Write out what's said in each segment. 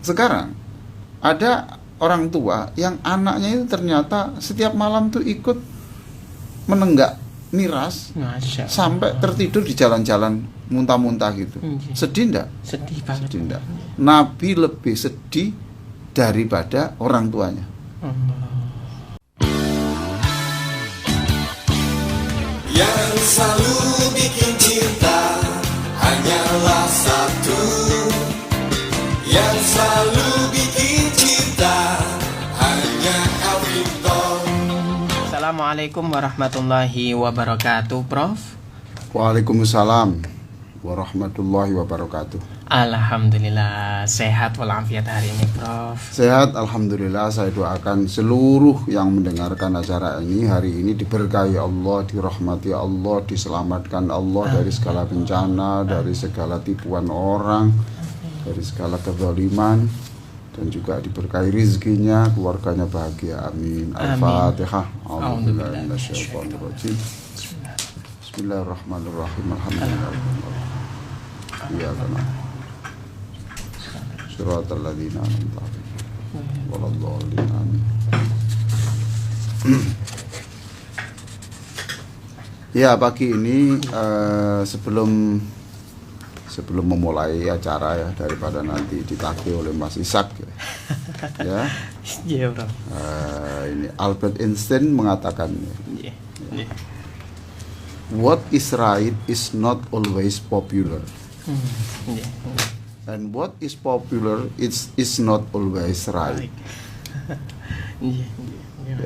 sekarang ada orang tua yang anaknya itu ternyata setiap malam tuh ikut menenggak miras sampai tertidur di jalan-jalan muntah-muntah gitu. Sedih enggak? Sedih banget. Sedih enggak? Nabi lebih sedih daripada orang tuanya. Yang selalu bikin cinta hanyalah satu. Yang selalu bikin cinta hanya Alvito. Assalamualaikum warahmatullahi wabarakatuh, Prof. Waalaikumsalam warahmatullahi wabarakatuh. Alhamdulillah sehat walafiat hari ini, Prof. Sehat, alhamdulillah. Saya doakan seluruh yang mendengarkan acara ini hari ini diberkahi Allah, dirahmati Allah, diselamatkan Allah dari segala bencana, dari segala tipuan orang, dari segala kezaliman, dan juga diberkahi rizkinya, keluarganya bahagia. Amin. Al-Fatihah. A'udzubillahiminasyaitonirrajim. Bismillahirrahmanirrahim. Alhamdulillah. Ya Allah. Siratal ladzina an'amta 'alaihim waladdallin. Amin. Ya, pagi ini sebelum memulai acara ya, daripada nanti ditagih oleh Mas Ishak ya. Iya, Bro. Ini Albert Einstein mengatakan what is right is not always popular. And what is popular is not always right.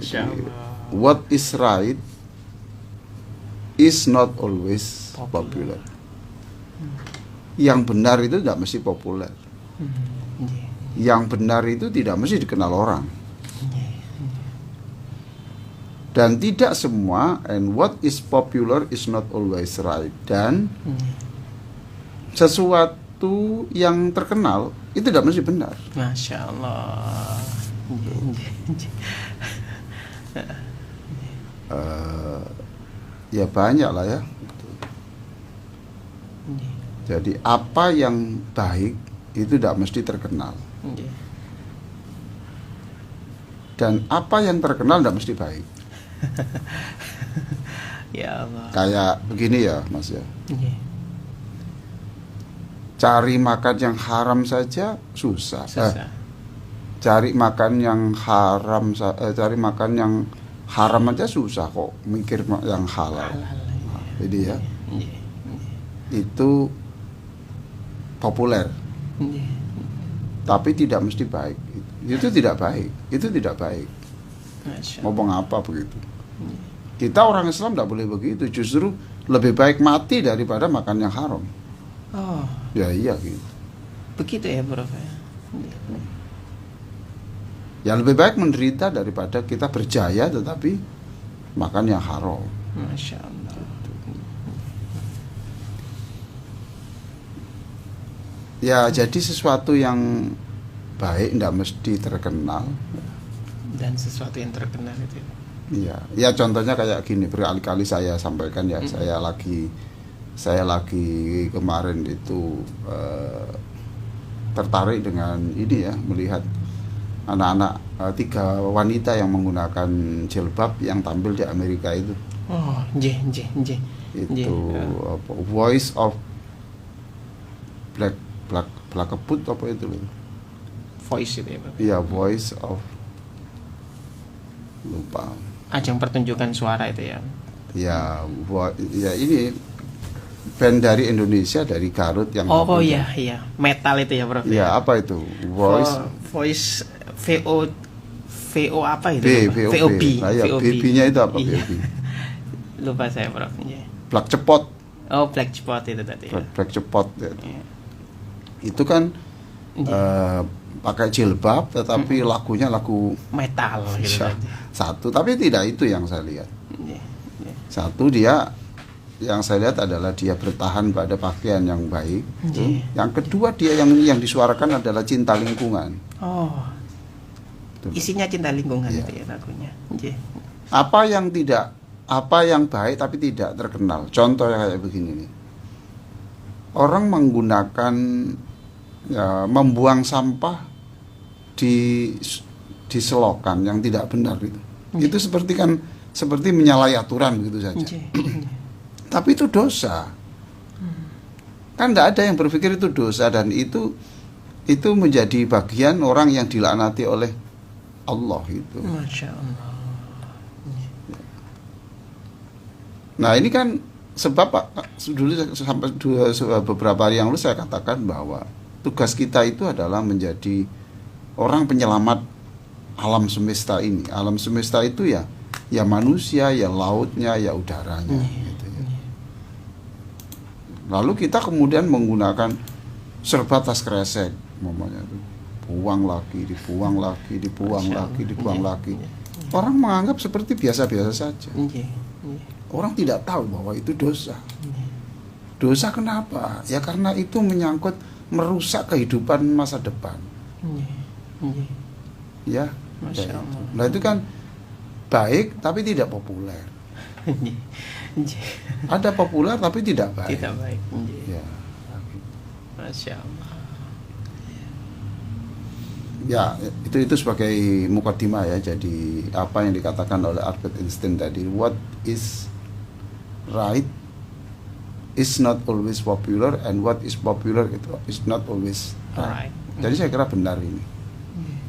Jadi, what is right is not always popular. Yang benar itu tidak mesti populer. Yang benar itu tidak mesti dikenal orang. Dan tidak semua, and what is popular is not always right. Dan sesuatu yang terkenal itu tidak mesti benar. Masya Allah. Ya banyak lah ya. Jadi apa yang baik itu tidak mesti terkenal. Dan apa yang terkenal tidak mesti baik. Ya Allah. Kayak begini ya, Mas ya. Cari makan yang haram saja susah. Cari makan yang haram aja susah kok, mikir yang halal. Jadi ya, itu populer, tapi tidak mesti baik. Itu tidak baik. Ngomong apa begitu? Kita orang Islam tidak boleh begitu. Justru lebih baik mati daripada makan yang haram. Oh. Ya iya gitu. Begitu ya, Prof. Ya lebih baik menderita daripada kita berjaya tetapi makan yang haram. Masya Allah. Ya jadi sesuatu yang baik tidak mesti terkenal. Dan sesuatu yang terkenal itu. Iya, ya contohnya kayak gini, berkali-kali saya sampaikan ya, saya lagi kemarin itu tertarik dengan ini ya, melihat anak-anak 3 wanita yang menggunakan jilbab yang tampil di Amerika itu. Oh, Itu apa, Voice of Black Kebut apa itu loh. Voice itu ya, Pak. Iya, Voice of, lupa. Ajang pertunjukan suara itu ya. Ya ini band dari Indonesia, dari Garut yang iya metal itu ya, Prof. Ya, apa itu? Voice VO apa itu? VOB. BB-nya itu apa? Iya. BB. Lupa saya, Prof. Black Cepot. Oh, Black Cepot itu tadi. Black Cepot. Ya. Itu kan pakai jilbab tetapi lagunya lagu metal gitu tadi. Satu, tapi tidak itu yang saya lihat. Satu, dia yang saya lihat adalah dia bertahan pada pakaian yang baik. Yang kedua, dia yang disuarakan adalah cinta lingkungan. Oh. Isinya cinta lingkungan itu ya lagunya. Apa yang baik tapi tidak terkenal. Contoh kayak begini nih. Orang menggunakan membuang sampah diselokan yang tidak benar itu. Itu seperti menyalahi aturan begitu saja. Tapi itu dosa. Kan tidak ada yang berpikir itu dosa, dan itu menjadi bagian orang yang dilaknati oleh Allah itu. Masya Allah. Nah ini kan sebab dulu sampai beberapa hari yang lalu saya katakan bahwa tugas kita itu adalah menjadi orang penyelamat alam semesta ini. Alam semesta itu ya manusia, ya lautnya, ya udaranya. Gitu ya. Lalu kita kemudian menggunakan serba tas kresek, mamanya itu buang lagi, dibuang lagi, dibuang lagi, dibuang lagi. Orang menganggap seperti biasa-biasa saja. Orang tidak tahu bahwa itu dosa. Dosa kenapa? Ya karena itu menyangkut merusak kehidupan masa depan. Ya, Masya Allah. nah itu kan baik tapi tidak populer. Ada populer tapi tidak baik. Tidak baik. Ya. Masya Allah. Ya, itu sebagai mukadimah ya. Jadi apa yang dikatakan oleh Albert Einstein tadi, what is right is not always popular, and what is popular itu is not always right. Jadi saya kira benar ini.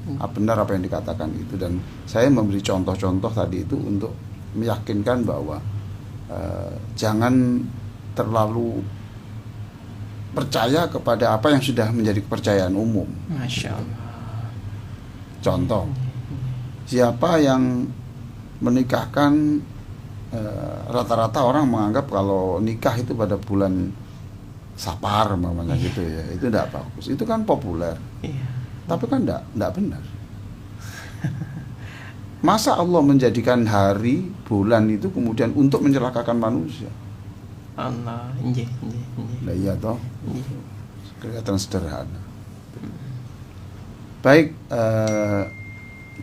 Benar apa yang dikatakan itu, dan saya memberi contoh-contoh tadi itu untuk meyakinkan bahwa jangan terlalu percaya kepada apa yang sudah menjadi kepercayaan umum. Masya Allah. Contoh, siapa yang menikahkan, rata-rata orang menganggap kalau nikah itu pada bulan Sapar namanya gitu ya, itu tidak bagus. Itu kan populer. Tapi kan tidak benar. Masa Allah menjadikan hari, bulan itu kemudian untuk mencelakakan manusia? Allah, Nah iya toh, kelihatan sederhana. Baik,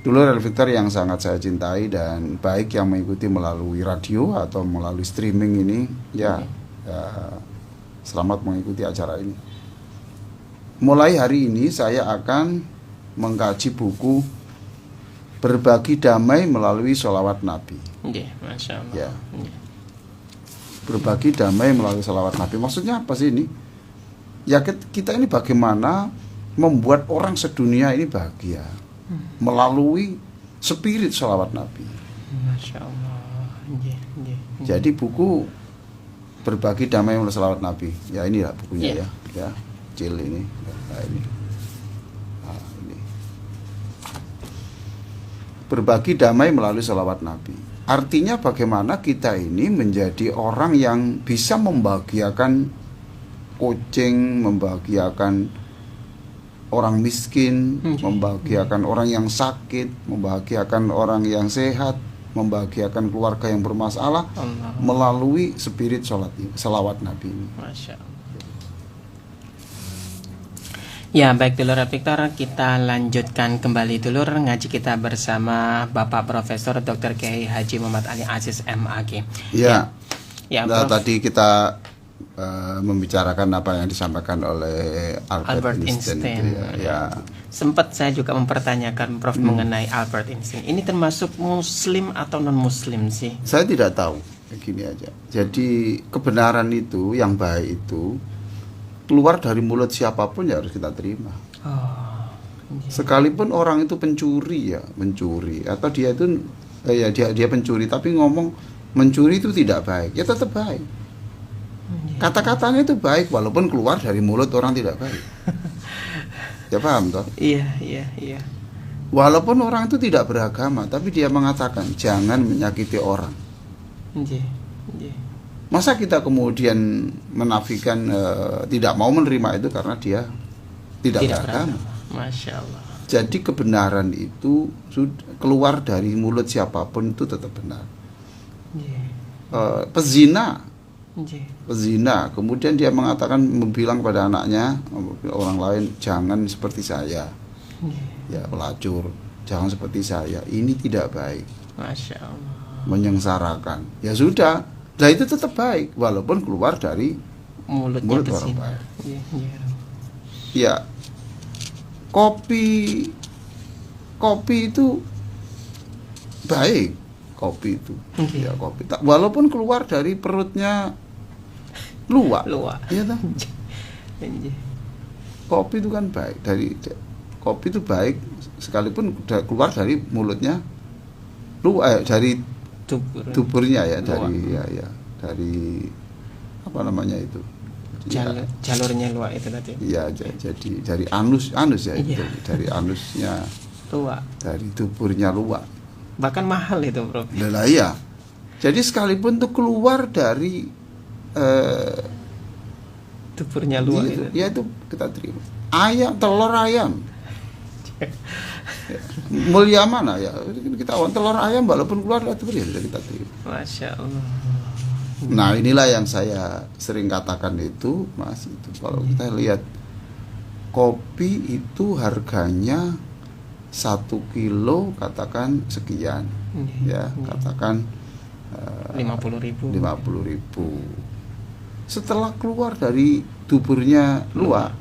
dulur Victor yang sangat saya cintai, dan baik yang mengikuti melalui radio atau melalui streaming ini, ya selamat mengikuti acara ini. Mulai hari ini saya akan mengkaji buku Berbagi Damai Melalui Sholawat Nabi. Masya Allah. Ya. Berbagi damai melalui sholawat Nabi. Maksudnya apa sih ini? Ya kita ini bagaimana membuat orang sedunia ini bahagia melalui spirit sholawat Nabi. Masya Allah. Jadi buku Berbagi Damai Melalui Sholawat Nabi. Ya ini lah bukunya ya. Kecil ini. Nah, ini. Berbagi damai melalui sholawat Nabi. Artinya bagaimana kita ini menjadi orang yang bisa membahagiakan kucing, membahagiakan orang miskin, membahagiakan orang yang sakit, membahagiakan orang yang sehat, membahagiakan keluarga yang bermasalah melalui spirit sholawat Nabi ini. Masya Allah. Ya, baik dulur Victor, kita lanjutkan kembali dulur ngaji kita bersama Bapak Profesor Dr. Kiai Haji Muhammad Ali Aziz MAG. Ya, nah, tadi kita membicarakan apa yang disampaikan oleh Albert Einstein. Ya. Sempat saya juga mempertanyakan Prof mengenai Albert Einstein. Ini termasuk Muslim atau non Muslim sih? Saya tidak tahu. Gini aja. Jadi kebenaran itu, yang baik itu keluar dari mulut siapapun ya harus kita terima. Sekalipun orang itu mencuri atau dia itu dia pencuri tapi ngomong mencuri itu tidak baik, ya tetap baik. Kata-katanya itu baik walaupun keluar dari mulut orang tidak baik. Ya paham toh? Iya. Walaupun orang itu tidak beragama tapi dia mengatakan jangan menyakiti orang. Masa kita kemudian menafikan, tidak mau menerima itu karena dia tidak beragama. Masya Allah. Jadi kebenaran itu keluar dari mulut siapapun itu tetap benar. Pezina, kemudian dia mengatakan, bilang pada anaknya, orang lain jangan seperti saya. Ya, pelacur, jangan seperti saya. Ini tidak baik. Masya Allah. Menyengsarakan. Ya sudah. Nah itu tetap baik walaupun keluar dari mulut orang baik. Ya, kopi kopi itu baik, kopi itu. Oke. Ya kopi. Walaupun keluar dari perutnya luwak. Iya toh? Nggih. Kopi itu kan baik kopi itu baik sekalipun keluar dari mulutnya luwak, dari tuburnya ya, dari dari apa namanya itu? Jalurnya luwak itu tadi. Iya, jadi dari anus ya itu, Iya. dari anusnya, Luwak. dari tuburnya luwak. Bahkan mahal itu, Prof. Lah iya. Jadi sekalipun itu keluar dari Tuburnya luwak itu. ya itu kita terima. Telur ayam. Ya. Mulia mana ya? Kita telur ayam walaupun keluar dari tubur ya sudah kita terima. Masya Allah. Nah, inilah yang saya sering katakan itu, Mas, itu kalau kita lihat kopi itu harganya 1 kilo katakan sekian, ya, katakan 50.000. 50.000. Setelah keluar dari tuburnya luwak,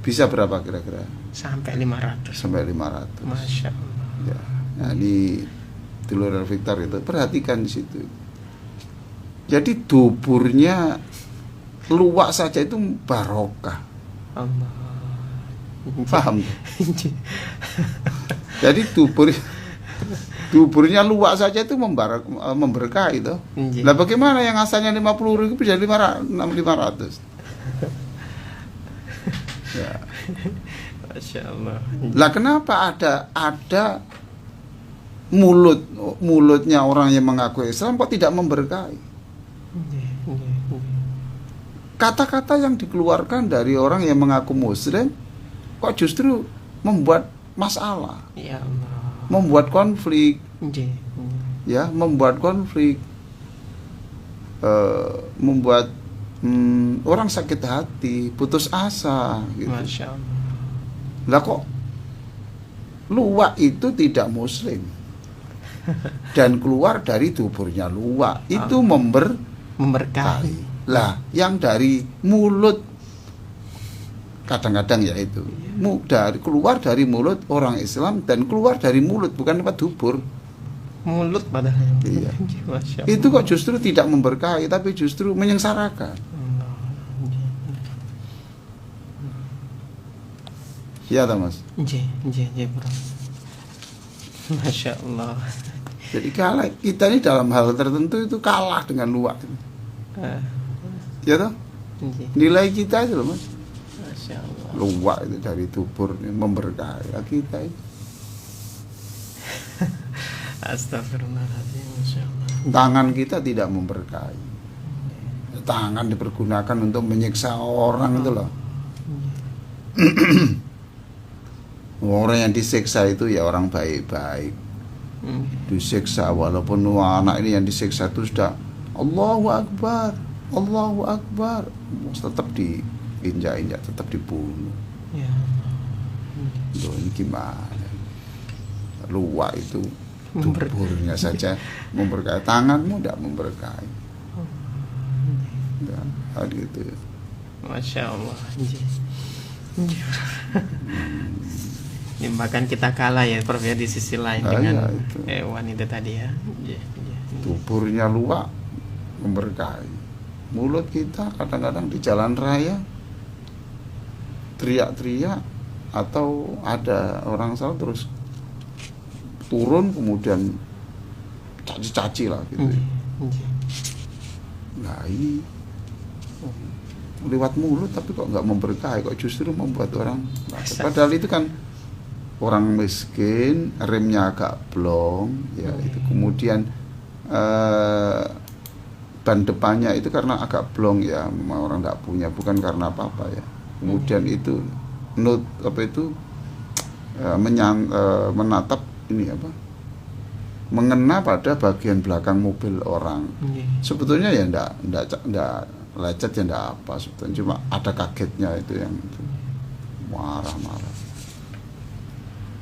bisa berapa kira-kira? Sampai 500. Sampai 500. Masya Allah. Ya. Nah, di telur Victor itu perhatikan di situ. Jadi tuburnya luwak saja itu barokah. Allah. Paham? Jadi tuburnya luwak saja itu memberkah itu. Lah bagaimana yang asalnya 50.000 bisa 500? Ya. Masya Allah. Lah kenapa ada mulutnya orang yang mengaku Islam kok tidak memberkahi? Kata-kata yang dikeluarkan dari orang yang mengaku Muslim kok justru membuat masalah, Ya Allah. membuat konflik, ya, membuat konflik, membuat orang sakit hati, putus asa, gitu. Masya Allah. Lah kok luwak itu tidak Muslim dan keluar dari tuburnya luwak itu memberkahi. Lah yang dari mulut kadang-kadang ya itu keluar dari mulut orang Islam dan keluar dari mulut bukan tempat dubur. Mulut padahal. Iya. Masya Allah. Itu kok justru tidak memberkahi tapi justru menyengsarakan. Ya toh, Mas. Bro. Masya Allah. Jadi kita ini dalam hal tertentu itu kalah dengan luwak. Ya toh? Nilai kita itu loh, Mas. Masya Allah. Luwak itu dari tubur memberkahi kita itu. Astagfirullahaladzim. Masya Allah. Tangan kita tidak memberkahi. Tangan dipergunakan untuk menyiksa orang itu loh. Orang yang disiksa itu ya orang baik-baik. Disiksa walaupun anak ini yang disiksa itu sudah Allahu Akbar, Allahu Akbar, tetap diinjak-injak, tetap dibunuh. Ya. Loh, ini gimana? Luwak itu tuburnya saja memberkahi, tanganmu tidak memberkahi. Ya, gitu. Masya Allah. Ini bahkan kita kalah ya, Prof, ya, di sisi lain dengan hewan itu tadi ya. Tuburnya luwak memberkahi. Mulut kita kadang-kadang di jalan raya teriak-teriak atau ada orang salah terus turun kemudian caci-caci lah gitu. Nah ini lewat mulut tapi kok nggak memberkahi, kok justru membuat orang padahal itu kan orang miskin, remnya agak blong, ya itu kemudian ban depannya itu karena agak blong ya, orang nggak punya, bukan karena apa-apa ya. Kemudian itu menatap ini apa? Mengena pada bagian belakang mobil orang. Sebetulnya ya ndak lecet ya ndak apa, sebetulnya cuma ada kagetnya itu yang itu. Marah-marah.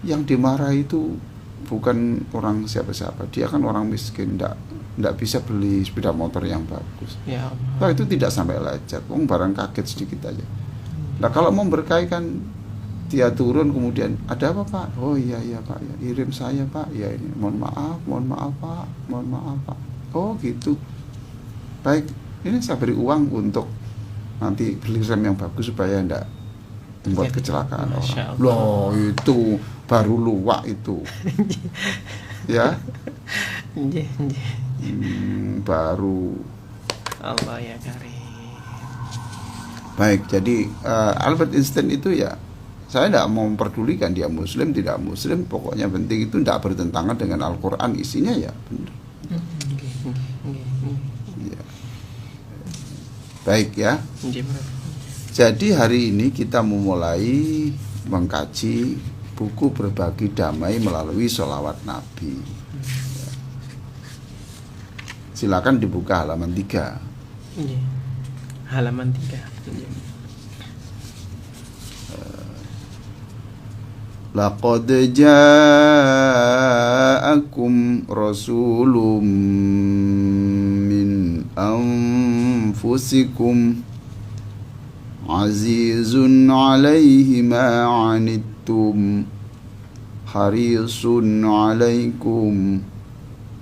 Yang dimarahi itu bukan orang siapa-siapa, dia kan orang miskin, ndak bisa beli sepeda motor yang bagus. Ya. Nah, itu tidak sampai lecet, barang kaget sedikit aja. Nah kalau memberkahi kan Dia turun kemudian, ada apa Pak? Oh iya Pak, ya kirim saya Pak, ya ini mohon maaf Pak, mohon maaf Pak. Oh gitu. Baik, ini saya beri uang untuk nanti beli rem yang bagus supaya enggak membuat kecelakaan Masya orang. Allah. Loh itu baru luwak itu. Ya, Nggih, nggih. baru. Allah ya karim. Baik, jadi Albert Einstein itu ya, saya tidak mau memperdulikan dia muslim tidak muslim, pokoknya penting itu tidak bertentangan dengan Al-Quran, isinya ya benar. Ya. Baik ya. Jadi hari ini kita memulai mengkaji buku Berbagi Damai melalui sholawat Nabi. Ya. Silakan dibuka halaman 3. Halaman 3. Laqad ja'akum rasulun min anfusikum azizun 'alaihi ma 'anittum harisun 'alaikum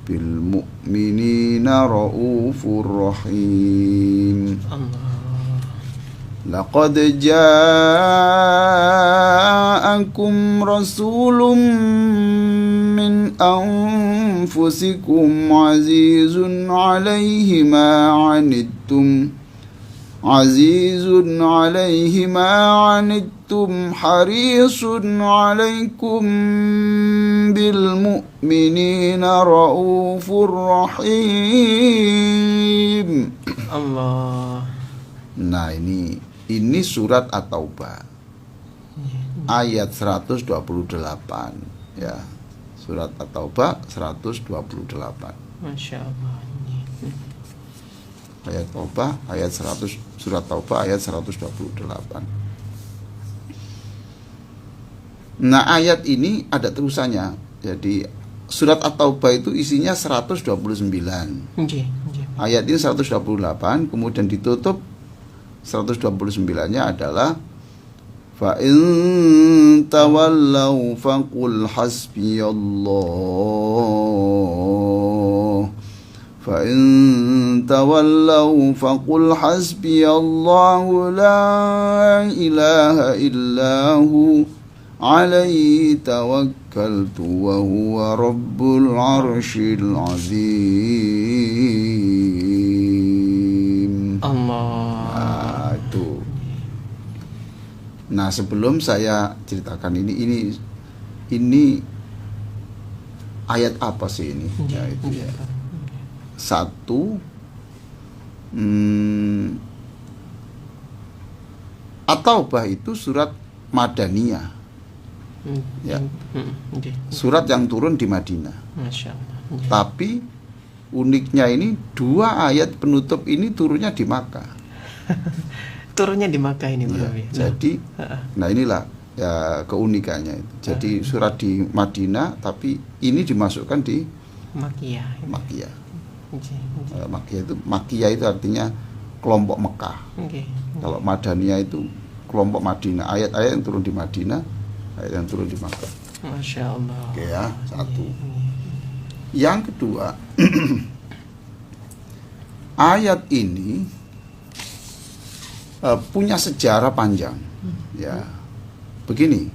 bil mu'minina raufur rahim. Allah. Laqad ja'akum rasulun min anfusikum azizun 'alaihi ma 'anittum azizun 'alaihi ma 'anittum harisun 'alaikum bil mu'minina raufur rahim. Allah. Nah ini surat At-Taubah ayat 128 ya. Surat At-Taubah 128. Masya Allah. Ayat Taubah ayat 100, surat Taubah ayat 128. Nah, ayat ini ada terusannya. Jadi surat At-Taubah itu isinya 129. Ayat ini 128, kemudian ditutup 129-nya adalah fa in tawallau faqul hasbiyallah. Fa in tawallau faqul hasbiyallahu la ilaha illahu alaihi tawakkaltu wa huwa rabbul arsyil azim. Allah. Nah, sebelum saya ceritakan ini ayat apa sih ini? Ya, itu ya. Satu, At-Taubah itu surat Madaniyah, ya, surat yang turun di Madinah. Masya Allah. Tapi uniknya ini 2 ayat penutup ini turunnya di Makkah. Turunnya di Makkah ini, Ya, Bro. jadi, nah inilah ya keunikannya itu. Jadi surat di Madinah, tapi ini dimasukkan di Makkiyah. Makkiyah. Makkiyah itu artinya kelompok Mekah. Kalau Madaniyah itu kelompok Madinah. Ayat-ayat yang turun di Madinah, ayat yang turun di Makkah. Masya Allah. Oke ya, satu. Yang kedua, ayat ini punya sejarah panjang. Ya, begini.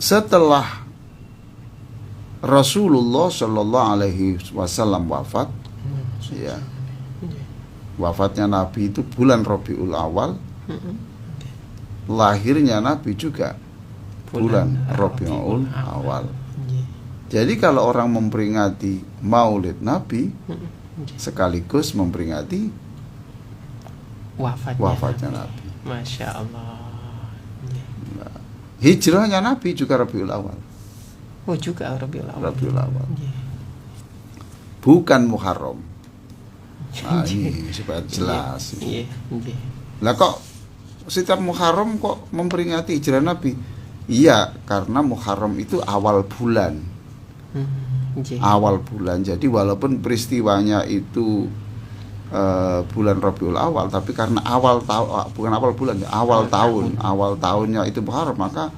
Setelah Rasulullah Shallallahu Alaihi Wasallam wafat, ya, wafatnya Nabi itu bulan Rabiul Awal, lahirnya Nabi juga bulan Rabiul Awal. Jadi kalau orang memperingati Maulid Nabi, sekaligus memperingati wafatnya Nabi. Masya Allah. Nah, hijrahnya Nabi juga Rabiul Awal. Oh, juga Rabiul Awal. Rabiul Awal. Bukan Muharram. Nah, ini supaya jelas. Lah kok setiap Muharram kok memperingati hijrah Nabi? Iya, karena Muharram itu awal bulan. Awal bulan. Jadi walaupun peristiwanya itu bulan Rabiul Awal, tapi karena awal tahun, bukan awal bulan ya, awal tahunnya itu Muharram, maka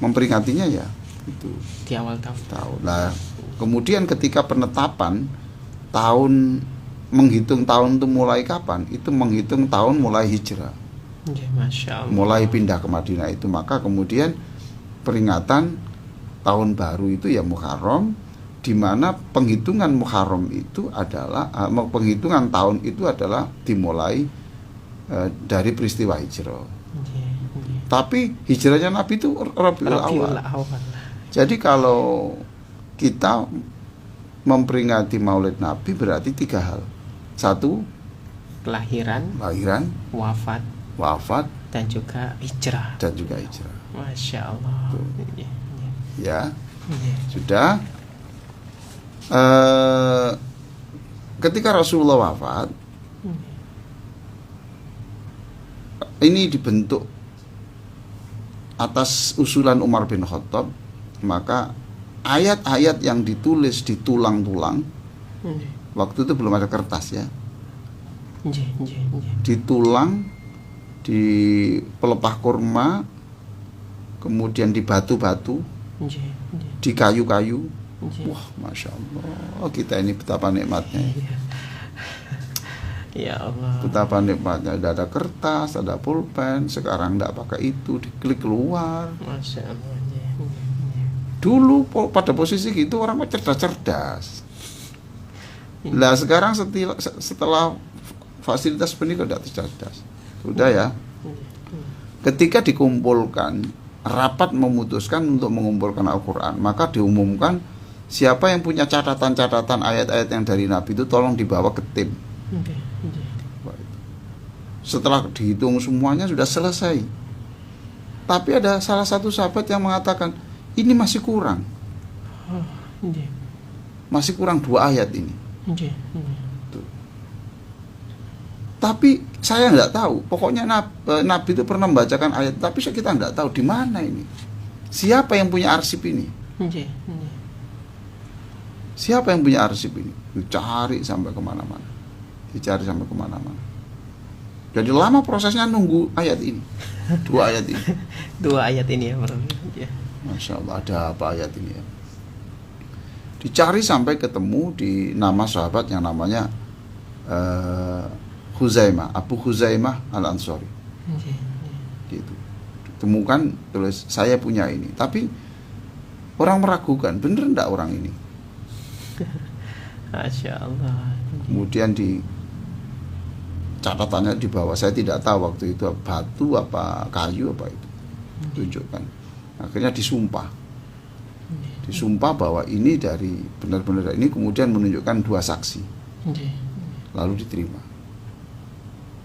memperingatinya ya itu Di awal tahun. Nah, kemudian ketika penetapan tahun, menghitung tahun itu mulai kapan? Itu menghitung tahun mulai hijrah, Ya, Masya Allah. mulai pindah ke Madinah itu, maka kemudian peringatan tahun baru itu ya Muharram, di mana penghitungan Muharram itu adalah penghitungan tahun itu adalah dimulai dari peristiwa hijrah. Ya, ya. Tapi hijrahnya Nabi itu Rabiul Awal. Jadi kalau kita memperingati Maulid Nabi berarti 3 hal. 1, Kelahiran, lahiran, wafat, dan juga hijrah. dan juga hijrah. Masya Allah. Ya, ya. Ya, Ya. sudah. Ketika Rasulullah wafat, ini dibentuk atas usulan Umar bin Khattab, maka ayat-ayat yang ditulis di tulang-tulang, waktu itu belum ada kertas ya, Ya, ya, ya. di tulang, di pelepah kurma, kemudian di batu-batu, Ya, ya. di kayu-kayu. Ya. Wah, Masya Allah, kita ini betapa nikmatnya. Ya Allah. Betapa nikmatnya, ada kertas, ada pulpen. Sekarang tidak pakai itu, diklik keluar. Masya Allah. Ya, ya. Dulu pada posisi gitu orang cerdas-cerdas. Lah sekarang setelah fasilitas pendidikan tidak cerdas. Sudah ya. Ketika dikumpulkan, rapat memutuskan untuk mengumpulkan Al-Quran, maka diumumkan siapa yang punya catatan-catatan ayat-ayat yang dari Nabi itu tolong dibawa ke tim. Ya, ya. Setelah dihitung semuanya sudah selesai. Tapi ada salah satu sahabat yang mengatakan, ini masih kurang. Ya, Masih kurang 2 ayat ini. ya, ya. Tapi saya nggak tahu. Pokoknya Nabi itu pernah membacakan ayat, tapi kita nggak tahu di mana ini. Siapa yang punya arsip ini? Ya, ya. Siapa yang punya arsip ini? Dicari sampai kemana-mana. Dicari sampai kemana-mana. Jadi lama prosesnya nunggu ayat ini. 2 ayat ini. 2 ayat ini ya, Bro. Ya. Masya Allah, ada apa ayat ini ya? Dicari sampai ketemu di nama sahabat yang namanya Huzaimah, Abu Huzaimah Al-Ansari. Ya, Gitu. Temukan, tulis saya punya ini. Tapi orang meragukan, bener enggak orang ini? Masya Allah. Kemudian di catatannya di bawah, saya tidak tahu waktu itu batu apa kayu apa itu. Tunjukkan. Akhirnya disumpah bahwa ini dari benar-benar ini, kemudian menunjukkan 2 saksi, Ya, lalu diterima.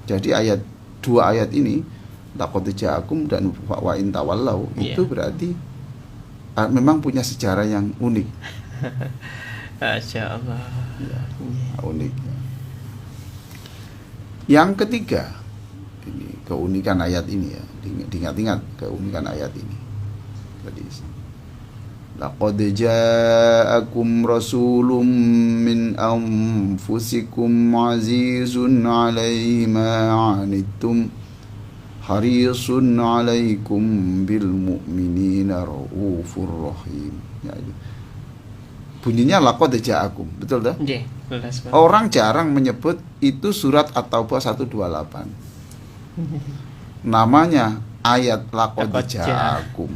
Jadi 2 ayat ini, laqad ja'akum dan wa in tawallau, itu berarti memang punya sejarah yang unik. Masya Allah. Ya, unik. Yang ketiga, ini keunikan ayat ini ya, diingat-ingat keunikan ayat ini. Tadi, laqad ja'akum rasulun min anfusikum azizun 'alaihi ma 'anittum harisun 'alaikum bil mu'minina raufur rahim. Ya, bunyinya laqad ja'akum, betul dah? Ya, jelas banget. Orang jarang menyebut itu surat At-Taubah 128. Namanya ayat laqad ja'akum.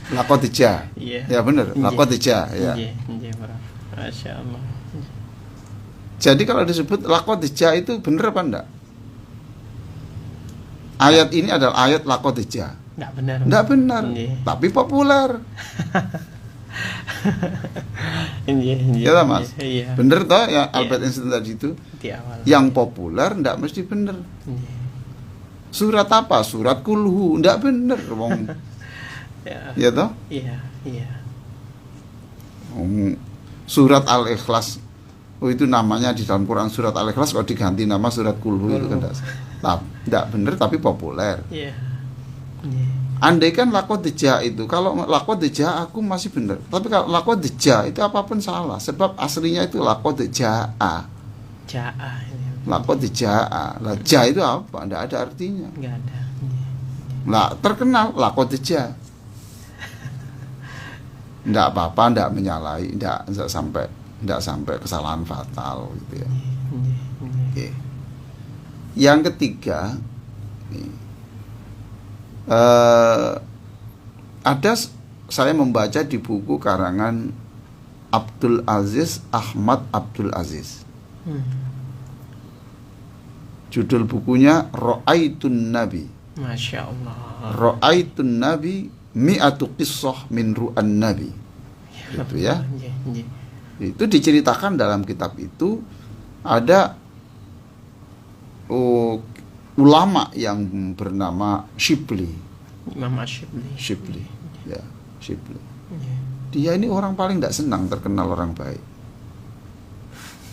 Laqad ja'. Iya. Ya benar, laqad ja', ya. Iya, iya, Bro. Masya Allah. Jadi kalau disebut laqad ja' itu benar apa enggak? Ayat ini adalah ayat laqad ja'. Enggak benar. Enggak benar, Iya. tapi populer. Iya, iya. Ya Mas. Iya. Bener toh ya Albert Einstein tadi itu. Di awal. Yang populer enggak mesti benar. Iya. Surat apa? Surat kulhu, enggak bener wong. Ya. Ya toh? Iya, iya. Surat Al-Ikhlas. Oh, itu namanya di dalam Quran surat Al-Ikhlas, kalau diganti nama surat kulhu itu kan enggak bener tapi populer. Iya. Iya. Andai kan laqad ja' itu, kalau laqad ja' aku masih bener. Tapi kalau laqad ja' itu apapun salah, sebab aslinya itu laqad ja'a. Ja'a ini. Laqad jaa. Lah ja itu apa? Enggak ada artinya. Enggak ada. Lah terkenal laqad jaa. Enggak apa-apa, enggak menyalahi, enggak sampai kesalahan fatal gitu ya. Oke. Yang ketiga, nih, ada saya membaca di buku karangan Abdul Aziz Ahmad Abdul Aziz. Judul bukunya Ra'aitun Nabi. Masya Allah. Ra'aitun Nabi mi'atu qissah min ru'an Nabi. Gitu ya. Itu diceritakan dalam kitab itu ada ulama yang bernama Shibli. Imam Shibli. Shibli. Ya, Shibli. Dia ini orang paling tidak senang terkenal orang baik.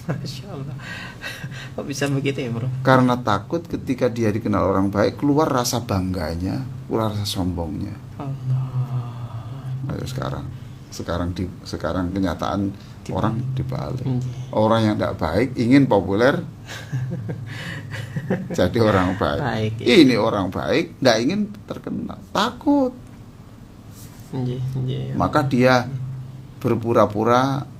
Masya Allah. Kok bisa begitu ya bro? Karena takut ketika dia dikenal orang baik keluar rasa bangganya, keluar rasa sombongnya. Allah. Ayo sekarang kenyataan orang dibalik. Orang yang tidak baik ingin populer jadi orang baik. Ini orang baik tidak ingin terkenal, takut. Maka dia berpura-pura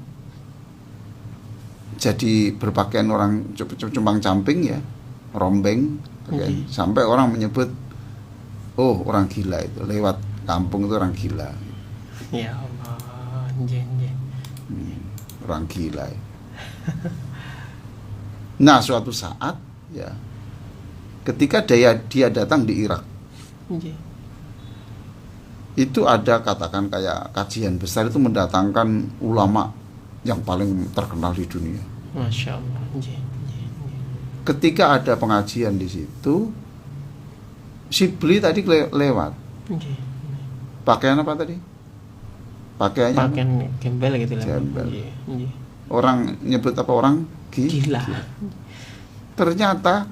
jadi berpakaian orang cumbang camping ya, rombeng, sampai orang menyebut, oh orang gila itu, lewat kampung itu orang gila. Ya Allah, orang gila. Nah suatu saat ya, ketika dia datang di Irak, itu ada katakan kayak kajian besar itu mendatangkan ulama yang paling terkenal di dunia. Masya Allah. Ketika ada pengajian di situ, Shibli tadi lewat. Pakaian apa tadi? Pakaian gembel gitu lah. Gembel. Orang nyebut apa orang? Gila. Ternyata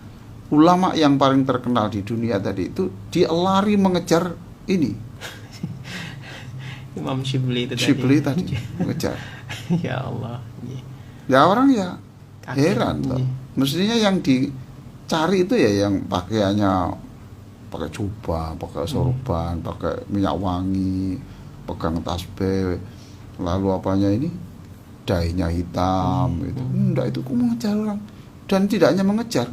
ulama yang paling terkenal di dunia tadi itu dia lari mengejar ini. Imam Shibli itu tadi mengejar. Ya Allah. Ya orang ya heran toh. Mestinya yang dicari itu ya yang pakaiannya pakai jubah, pakai sorban, pakai minyak wangi, pegang tasbih, lalu apanya ini dainya hitam itu. Enggak, itu kok mengejar orang. Dan tidak hanya mengejar,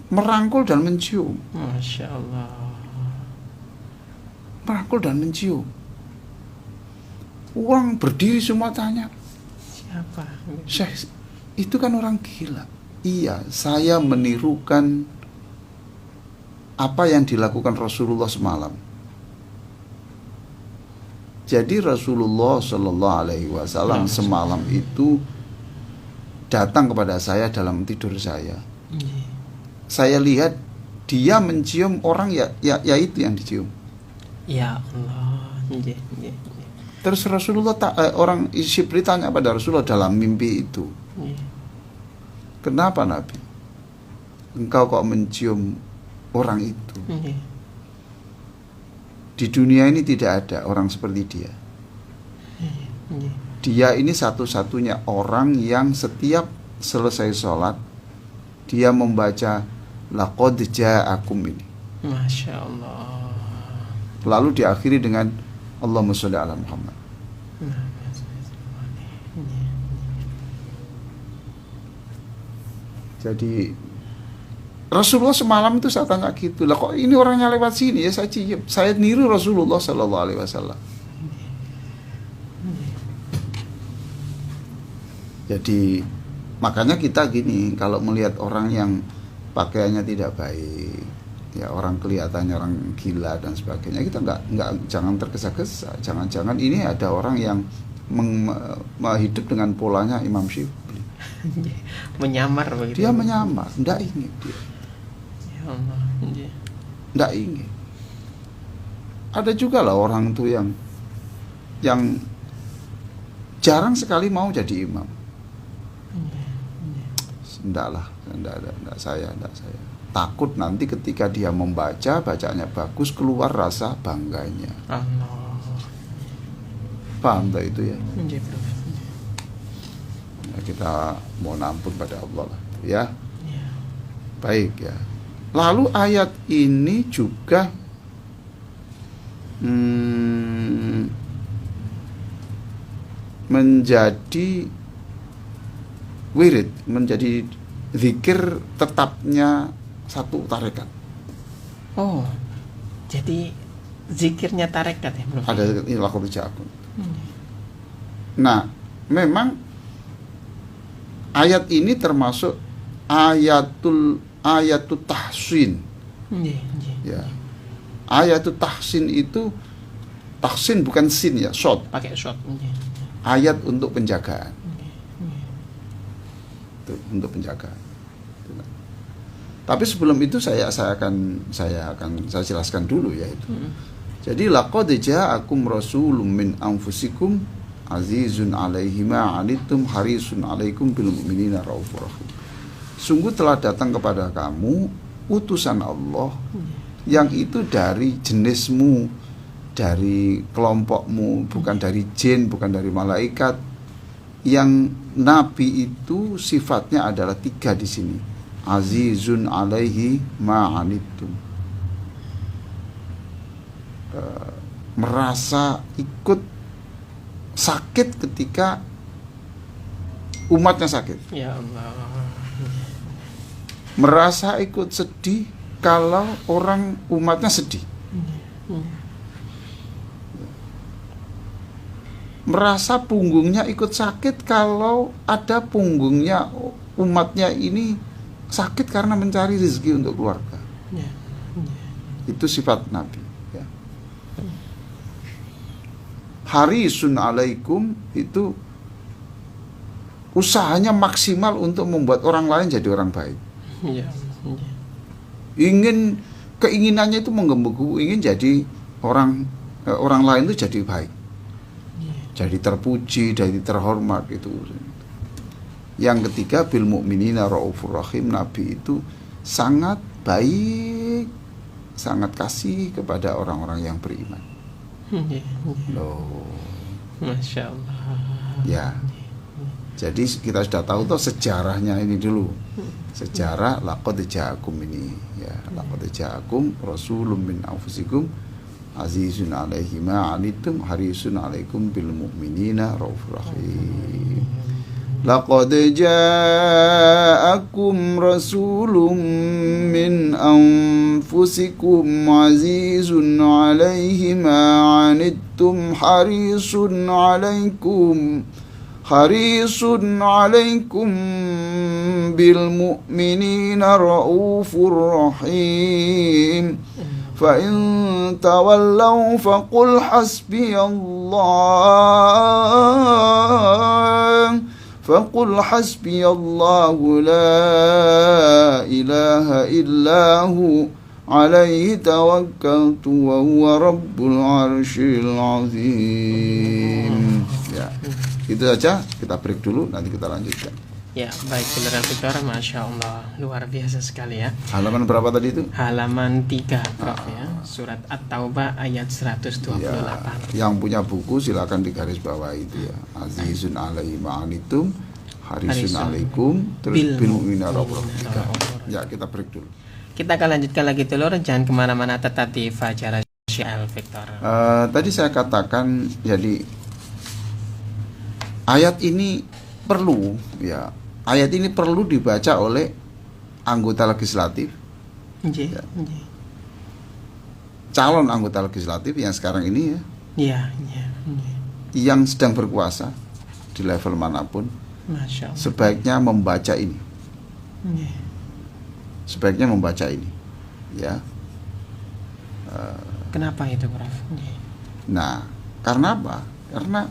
merangkul dan mencium. Masya Allah. Merangkul dan mencium. Orang berdiri semua tanya, siapa? Syekh, itu kan orang gila. Iya, saya menirukan apa yang dilakukan Rasulullah semalam. Jadi Rasulullah Shallallahu Alaihi Wasallam semalam itu datang kepada saya dalam tidur saya. Saya lihat dia mencium orang ya itu yang dicium. Ya Allah. Terus Rasulullah orang Shibli tanya pada Rasulullah dalam mimpi itu, kenapa Nabi? Engkau kok mencium orang itu? Di dunia ini tidak ada orang seperti dia. Dia ini satu-satunya orang yang setiap selesai sholat dia membaca laqad ja'akum ini. Masya Allah. Lalu diakhiri dengan Allahumma sholli ala Muhammad. Jadi Rasulullah semalam itu saya tanya gitu, lah kok ini orangnya lewat sini ya, saya niru Rasulullah Sallallahu Alaihi Wasallam. Jadi makanya kita gini, kalau melihat orang yang pakaiannya tidak baik, ya orang kelihatannya orang gila dan sebagainya, kita nggak jangan tergesa-gesa. Jangan-jangan ini ada orang yang hidup dengan polanya Imam Shibli. Menyamar begitu. Dia menyamar, nggak ingin dia. Ya Allah. Nggak ingin. Ada juga lah orang tuh yang jarang sekali mau jadi imam. Enggak saya. Takut nanti ketika dia membaca, bacaannya bagus, keluar rasa bangganya. Allah. Paham tak itu ya? Ya, kita mohon ampun pada Allah lah, ya. Baik ya. Lalu ayat ini juga menjadi wirid, menjadi zikir tetapnya satu tarekat. Oh, jadi zikirnya tarekat ya, Prof? Ada ilaqad ja'akum. Nah, memang ayat ini termasuk ayatul tahsin. Ya. Ayatul tahsin itu, tahsin bukan sin ya, short. Pakai short. Ayat untuk penjagaan. Untuk penjagaan. Tapi sebelum itu saya jelaskan dulu ya itu. Jadi laqad ja'akum rasulun min anfusikum azizun 'alaihi ma 'anittum harisun 'alaikum bil mu'minina raufur rahim. Sungguh telah datang kepada kamu utusan Allah yang itu dari jenismu, dari kelompokmu, bukan dari jin, bukan dari malaikat. Yang nabi itu sifatnya adalah 3 di sini. Azizun 'alaihi ma 'anittum. Merasa ikut sakit ketika umatnya sakit. Ya Allah. Merasa ikut sedih kalau orang umatnya sedih. Merasa punggungnya ikut sakit kalau ada punggungnya umatnya ini sakit karena mencari rezeki untuk keluarga. Itu sifat Nabi ya. Harisun 'alaikum itu usahanya maksimal untuk membuat orang lain jadi orang baik. Keinginannya itu menggebu-gebu ingin jadi orang lain itu jadi baik, jadi terpuji, jadi terhormat itu. Yang ketiga, bil mu'minina raufur rahim. Nabi itu sangat baik, sangat kasih kepada orang-orang yang beriman. Loh, Masya Allah. ya. Jadi kita sudah tahu tuh sejarahnya ini dulu. Sejarah laqad ja'akum ini ya, laqad ja'akum rasulun min anfusikum azizun 'alaihi ma 'anittum harisun 'alaikum bil mu'minina raufur rahim. Laqad ja'akum rasulun min anfusikum azizun 'alaihi ma 'anittum harisun 'alaikum bil mu'minina raufur rahim. Fa in tawallaw faqul hasbiyallahu la ilaha illahu alaihi tawakkaltu wa huwa rabbul arsyil azim. Ya. Itu saja, kita break dulu, nanti kita lanjutkan. Ya, baik General Victor, Masya Allah, luar biasa sekali ya. Halaman berapa tadi itu? Halaman 3, Prof ya. Surat At-Taubah ayat 128. Ya, yang punya buku silakan digaris bawah itu ya. Azizun 'alaihi ma 'anittum harisun 'alaikum terus bil mu'minina raufur rahim. Ya, kita break dulu. Kita akan lanjutkan lagi telur, jangan kemana-mana, tetap di Fajar Syal Victor. Tadi saya katakan jadi ayat ini perlu ya. Ayat ini perlu dibaca oleh anggota legislatif. Ya. Calon anggota legislatif yang sekarang ini ya. Yang sedang berkuasa di level manapun. Masya Allah. Sebaiknya membaca ini. Sebaiknya membaca ini. Ya. Kenapa itu, Prof? Nah, karena apa? Karena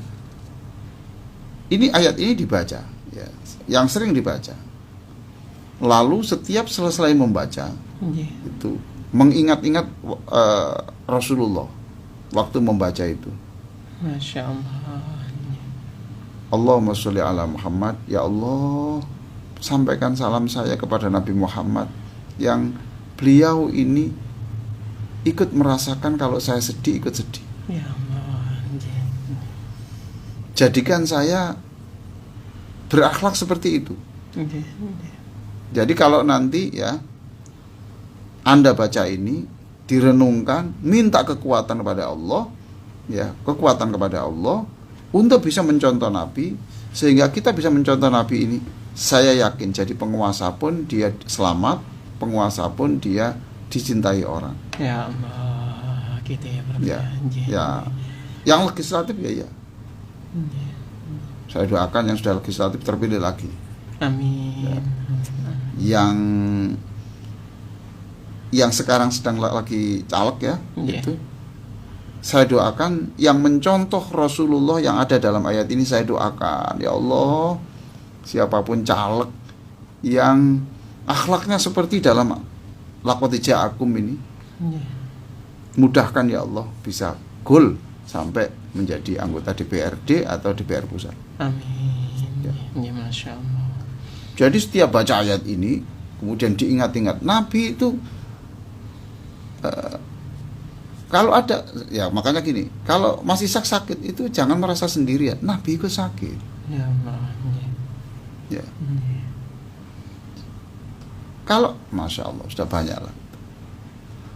ini ayat ini dibaca, ya, yang sering dibaca. Lalu setiap selesai membaca, itu mengingat-ingat Rasulullah waktu membaca itu. Masya Allah. Allahumma sholli ala Muhammad. Ya Allah, sampaikan salam saya kepada Nabi Muhammad yang beliau ini ikut merasakan kalau saya sedih, ikut sedih. Ya Allah. Jadikan saya berakhlak seperti itu. Jadi kalau nanti ya Anda baca ini, direnungkan, minta kekuatan kepada Allah, ya, kekuatan kepada Allah untuk bisa mencontoh Nabi, sehingga kita bisa mencontoh Nabi ini. Saya yakin jadi penguasa pun dia selamat, penguasa pun dia dicintai orang. Ya Allah, gitu ya Prof. Ya, ya. Yang legislatif ya. Saya doakan yang sudah legislatif terpilih lagi. Amin. Ya. Yang sekarang sedang lagi caleg ya, itu. Saya doakan yang mencontoh Rasulullah yang ada dalam ayat ini, saya doakan ya Allah, siapapun caleg yang akhlaknya seperti dalam laqad ja'akum ini, mudahkan ya Allah bisa goal sampai menjadi anggota DPRD atau DPR pusat. Amin. Ya. Ya, Masya Allah. Jadi setiap baca ayat ini kemudian diingat-ingat Nabi itu kalau ada, ya makanya gini, kalau masih sakit itu jangan merasa sendirian. Nabi itu sakit. Ya Allah. Ya. Kalau Masya Allah sudah banyak lah.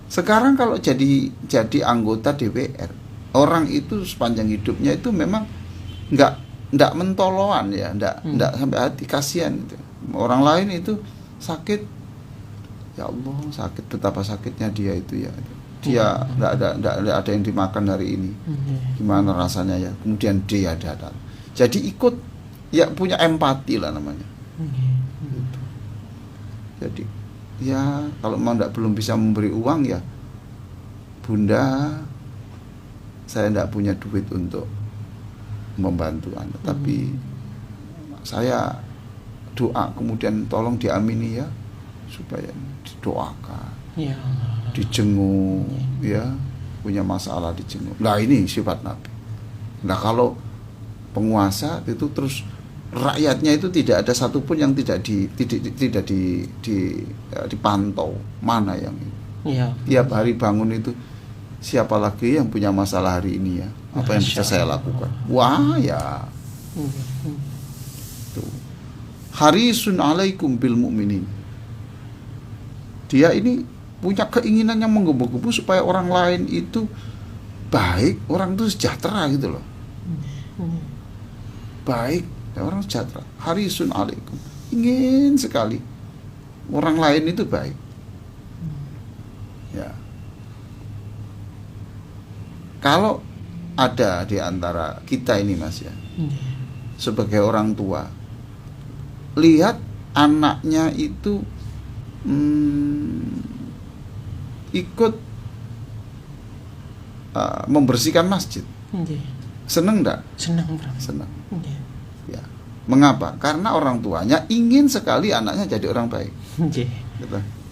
Sekarang kalau jadi anggota DPR, orang itu sepanjang hidupnya itu memang nggak mentoloan ya, nggak sampai hati, kasihan itu. Orang lain itu sakit, ya Allah sakit, betapa sakitnya dia itu ya. Dia nggak ada yang dimakan hari ini, gimana rasanya ya. Kemudian dia datang, jadi ikut ya, punya empati lah namanya. Gitu. Jadi ya kalau belum bisa memberi uang ya, Bunda, saya tidak punya duit untuk membantu Anda, tapi saya doa kemudian tolong diamini ya, supaya didoakan, Ya Allah. dijenguk, ya, punya masalah dijenguk. Nah ini sifat Nabi. Nah kalau penguasa itu terus rakyatnya itu tidak ada satupun yang tidak dipantau mana yang ini. Ya. Tiap hari bangun itu siapa lagi yang punya masalah hari ini ya? Apa yang bisa saya lakukan? Wah ya. Tuh. Harisun alaikum bil mu'minin. Dia ini punya keinginan yang menggebu-gebu supaya orang lain itu baik, orang itu sejahtera gitu loh. Baik, orang sejahtera. Harisun alaikum. Ingin sekali orang lain itu baik. Ya. Kalau ada di antara kita ini Mas ya, sebagai orang tua, lihat anaknya itu ikut membersihkan masjid, seneng enggak? Senang Bro. Senang. Ya. Mengapa? Karena orang tuanya ingin sekali anaknya jadi orang baik. Gitu.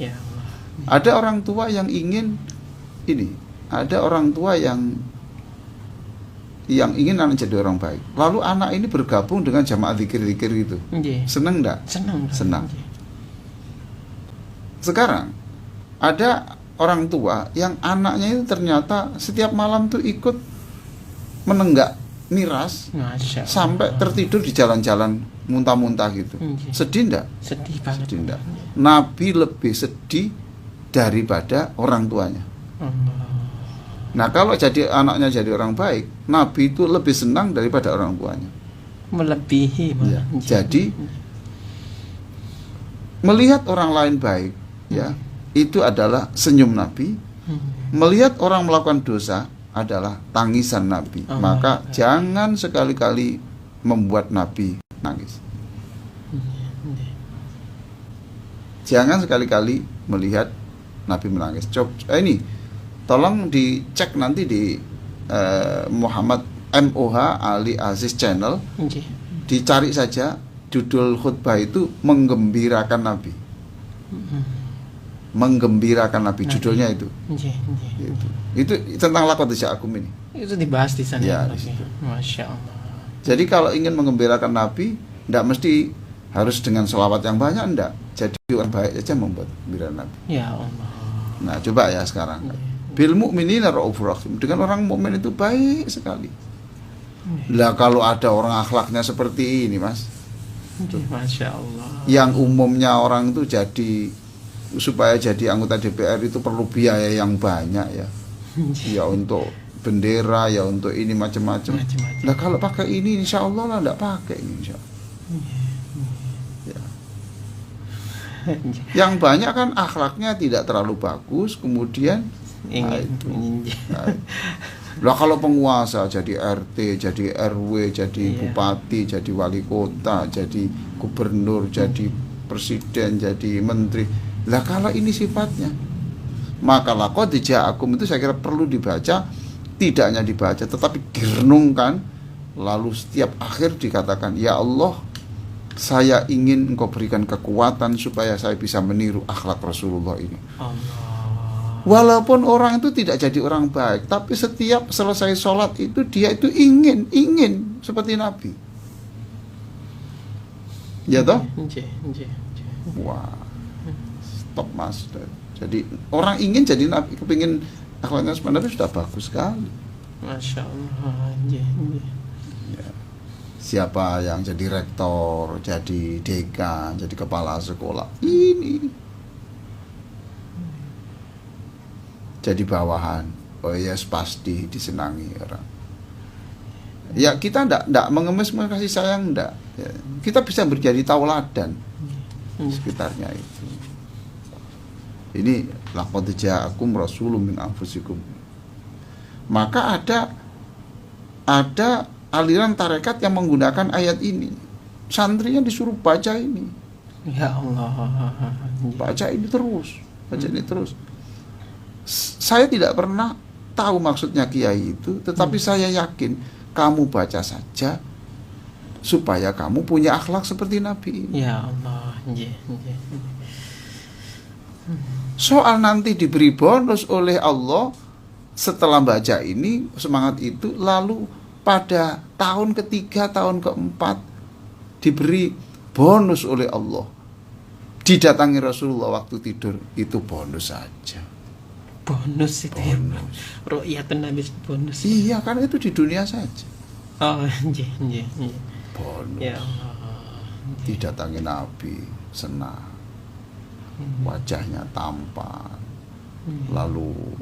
Ya Allah. Ada orang tua yang ingin ini, ada orang tua yang ingin anak jadi orang baik. Lalu anak ini bergabung dengan jamaah zikir-zikir gitu. Senang enggak? Senang. Senang. Sekarang ada orang tua yang anaknya itu ternyata setiap malam tuh ikut menenggak miras, Masya Allah. sampai tertidur di jalan-jalan muntah-muntah gitu. Sedih enggak? Sedih banget. Sedih enggak? Nabi lebih sedih daripada orang tuanya. Allah. Nah kalau jadi anaknya jadi orang baik, Nabi itu lebih senang daripada orang tuanya. Melebihi Ya. Jadi melihat orang lain baik, ya, itu adalah senyum Nabi. Melihat orang melakukan dosa adalah tangisan Nabi. Maka jangan sekali-kali membuat Nabi nangis. Jangan sekali-kali melihat Nabi menangis. Coba ini tolong dicek nanti di Muhammad MOH Ali Aziz Channel. Dicari saja judul khutbah itu menggembirakan Nabi. Menggembirakan Nabi, judulnya itu. Itu tentang laqad ja'akum ini. Itu dibahas di sana. Ya, Prof. di situ. Masya Allah. Jadi kalau ingin menggembirakan Nabi, tidak mesti harus dengan selawat yang banyak, enggak. Jadi orang baik saja membuat gembira Nabi. Ya Allah. Nah, coba ya sekarang. Bil mu'minina raufur rahim. Dengan orang mukmin itu baik sekali. Lah kalau ada orang akhlaknya seperti ini, Mas. Masya Allah. Yang umumnya orang itu jadi supaya jadi anggota DPR itu perlu biaya yang banyak ya. Ya untuk bendera, ya untuk ini macam-macam. Nah kalau pakai ini insya Allah lah enggak pakai ini insya Allah. Ya. Yang banyak kan akhlaknya tidak terlalu bagus, kemudian nah itu. Lah kalau penguasa jadi RT, jadi RW, jadi bupati, jadi wali kota, jadi gubernur, jadi presiden, jadi menteri. Lah kalau ini sifatnya, maka laqad ja'akum itu saya kira perlu dibaca, tidak hanya dibaca tetapi direnungkan, lalu setiap akhir dikatakan, ya Allah, saya ingin Engkau berikan kekuatan supaya saya bisa meniru akhlak Rasulullah ini. Walaupun orang itu tidak jadi orang baik, tapi setiap selesai sholat itu dia itu ingin seperti Nabi. Ya toh? Wah, stop mas. Jadi orang ingin jadi Nabi, kepingin akhlaknya seperti Nabi sudah bagus sekali. Masya Allah. Ya. Siapa yang jadi rektor, jadi dekan, jadi kepala sekolah, ini jadi bawahan, oh yes pasti disenangi orang. Ya kita ndak mengemis kasih sayang ndak. Ya, kita bisa menjadi tauladan sekitarnya itu. Ini laqad ja'akum rasulun min anfusikum. Maka ada aliran tarekat yang menggunakan ayat ini. Santrinya disuruh baca ini. Ya Allah. Baca ini terus, baca ini terus. Saya tidak pernah tahu maksudnya kiai itu, tetapi saya yakin kamu baca saja supaya kamu punya akhlak seperti Nabi ini. Ya Allah. Soal nanti diberi bonus oleh Allah setelah baca ini, semangat itu, lalu pada tahun ketiga, tahun keempat diberi bonus oleh Allah, didatangi Rasulullah waktu tidur, itu bonus saja. Bonus itu bonus. Ya. Ru'yatun Nabi bonus. Iya, karena itu di dunia saja. Oh, Bonus. Ya Allah. Didatangi Nabi, senang. Wajahnya tampan. Lalu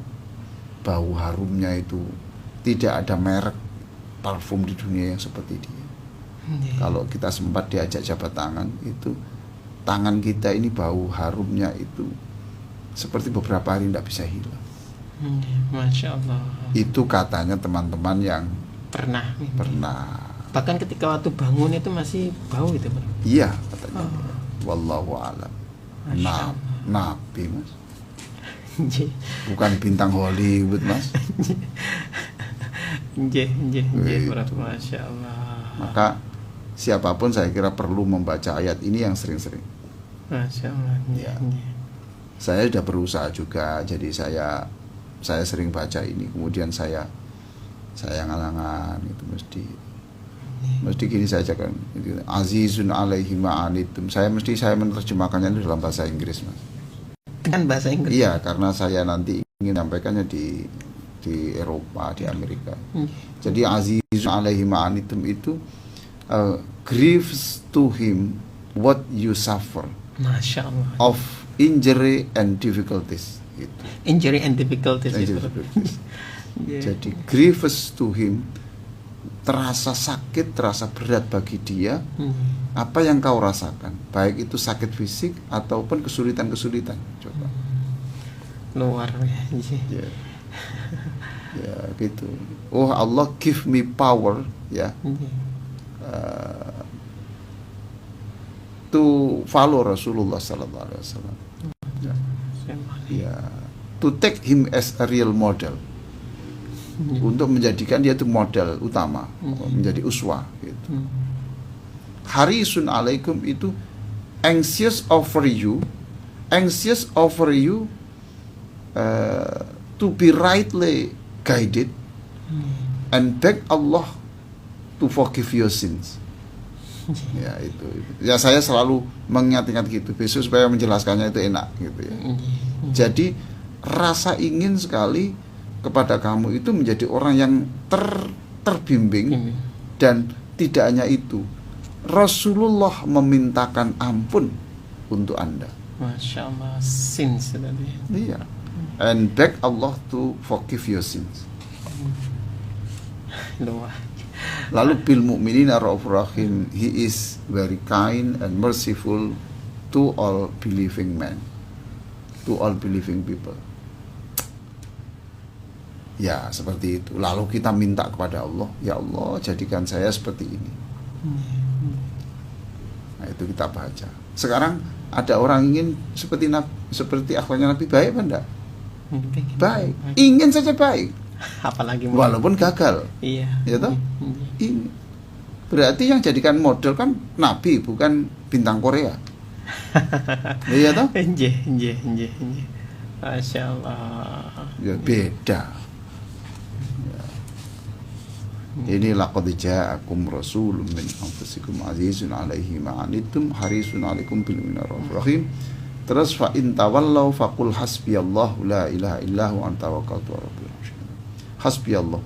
bau harumnya itu tidak ada merek parfum di dunia yang seperti dia. Kalau kita sempat diajak jabat tangan, itu tangan kita ini bau harumnya itu seperti beberapa hari tidak bisa hilang. Masya Allah. Itu katanya teman-teman yang pernah. Bahkan ketika waktu bangun itu masih bau itu, Bro. Iya katanya. Wallahu a'lam. Nabi mas, bukan bintang Hollywood mas. Masya Allah. Maka siapapun saya kira perlu membaca ayat ini yang sering-sering. Masya Allah. Ya. Saya sudah berusaha juga, jadi saya sering baca ini, kemudian saya ngalangan itu mesti gini saja kan, azizun alaihi ma'anitum. Saya menerjemahkannya itu dalam bahasa Inggris mas. Dengan bahasa Inggris? Iya, karena saya nanti ingin menyampaikannya di Eropa, di Amerika. Jadi azizun alaihi ma'anitum itu grieves to him what you suffer. Masya Allah. Of injury and difficulties gitu. Injury and difficulties. Jadi grievous to him, terasa sakit, terasa berat bagi dia apa yang kau rasakan, baik itu sakit fisik ataupun kesulitan-kesulitan. Coba luar ya. Ya gitu. Oh Allah give me power ya. To follow Rasulullah sallallahu alaihi wasallam. Ya, to take him as a real model. Untuk menjadikan dia itu model utama, menjadi uswah gitu. Harisun alaikum itu anxious over you to be rightly guided and beg Allah to forgive your sins. Ya itu. Ya saya selalu mengingat-ingat gitu, besok supaya menjelaskannya itu enak gitu ya. Jadi rasa ingin sekali kepada kamu itu menjadi orang yang terbimbing. Dan tidak hanya itu, Rasulullah memintakan ampun untuk Anda. Masya Allah, sins tadi. Iya. And beg Allah to forgive your sins. Luar. Lalu bil mu'minina raufur rahim, he is very kind and merciful to all believing men, to all believing people. Ya, seperti itu. Lalu kita minta kepada Allah, ya Allah, jadikan saya seperti ini. Nah, itu kita baca. Sekarang ada orang ingin seperti akhlaknya Nabi, baik apa enggak? Baik. Ingin saja baik. Apalagi Walaupun gagal. Iya. Ya toh? Ini berarti yang jadikan model kan Nabi, bukan bintang Korea. Iya toh? Nggih. Masya Allah. Ya beda. Ya. Ini laqad ja'akum rasulun min anfusikum azizun 'alaihi ma 'anittum harisun 'alaikum bil mu'minina raufur rahim. Terus fa in tawallaw faqul hasbiyallahu la ilaha illa huwa tawakkaltu 'alal rabbul alamin. Hasbiyallah.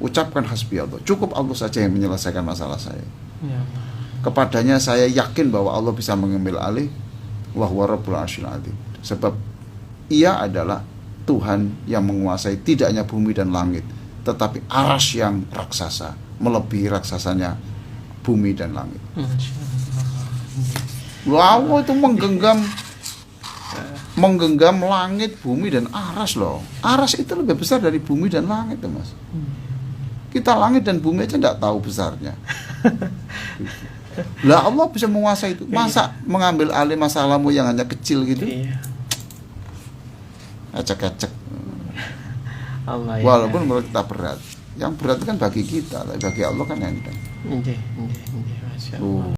Ucapkan hasbiyallah. Cukup Allah saja yang menyelesaikan masalah saya. Ya Allah. Kepadanya saya yakin bahwa Allah bisa mengambil alih, wa huwa rabbul arsyil azim. Sebab Ia adalah Tuhan yang menguasai tidak hanya bumi dan langit, tetapi arsy yang raksasa, melebihi raksasanya bumi dan langit. Masya Allah. Wow, itu menggenggam langit, bumi dan aras loh. Aras itu lebih besar dari bumi dan langit tuh, Mas. Kita langit dan bumi aja tidak tahu besarnya. Lah Allah bisa menguasai itu. Masa mengambil alih masalahmu yang hanya kecil gitu? Iya. Acak-acak. Allah ya. Walaupun menurut kita berat. Yang berat kan bagi kita, bagi Allah kan enteng. Nggih. Masya Allah.